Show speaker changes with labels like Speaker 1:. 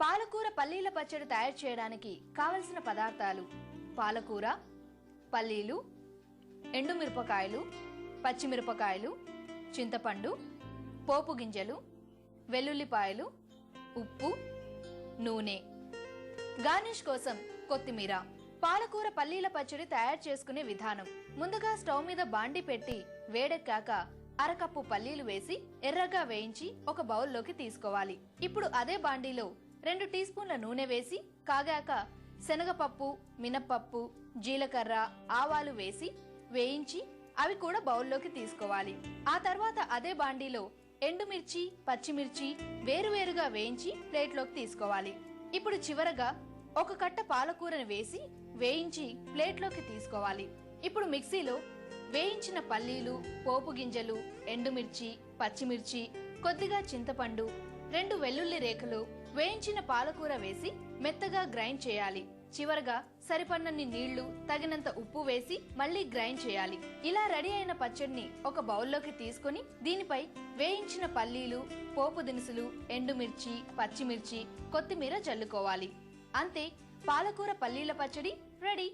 Speaker 1: పాలకూర పల్లీల పచ్చడి తయారు చేయడానికి కావలసిన పదార్థాలు: పాలకూర, పల్లీలు, ఎండుమిరపకాయలు, పచ్చిమిరపకాయలు, చింతపండు, పోపు గింజలు, వెల్లుల్లిపాయలు, ఉప్పు, నూనె. గార్నిష్ కోసం కొత్తిమీర. పాలకూర పల్లీల పచ్చడి తయారు చేసుకునే విధానం: ముందుగా స్టవ్ మీద బాండి పెట్టి వేడెక్కాక అరకప్పు పల్లీలు వేసి ఎర్రగా వేయించి ఒక బౌల్లోకి తీసుకోవాలి. ఇప్పుడు అదే బాండీలో 2 టీ స్పూన్ల నూనె వేసి కాగాక శనగపప్పు, మినప్పప్పు, జీలకర్ర, ఆవాలు వేసి వేయించి అవి కూడా బౌల్లోకి తీసుకోవాలి. ఆ తర్వాత అదే బాండీలో ఎండుమిర్చి, పచ్చిమిర్చి వేరువేరుగా వేయించి ప్లేట్లోకి తీసుకోవాలి. ఇప్పుడు చివరగా ఒక కట్ట పాలకూరను వేసి వేయించి ప్లేట్లోకి తీసుకోవాలి. ఇప్పుడు మిక్సీలో వేయించిన పల్లీలు, పోపు గింజలు, ఎండుమిర్చి, పచ్చిమిర్చి, కొద్దిగా చింతపండు, 2 వెల్లుల్లి రేఖలు, వేయించిన పాలకూర వేసి మెత్తగా గ్రైండ్ చేయాలి. చివరగా సరిపడినన్ని నీళ్లు, తగినంత ఉప్పు వేసి మళ్లీ గ్రైండ్ చేయాలి. ఇలా రెడీ అయిన పచ్చడిని ఒక బౌల్లోకి తీసుకుని దీనిపై వేయించిన పల్లీలు, పోపు దినుసులు, ఎండుమిర్చి, పచ్చిమిర్చి, కొత్తిమీర చల్లుకోవాలి. అంతే, పాలకూర పల్లీల పచ్చడి రెడీ.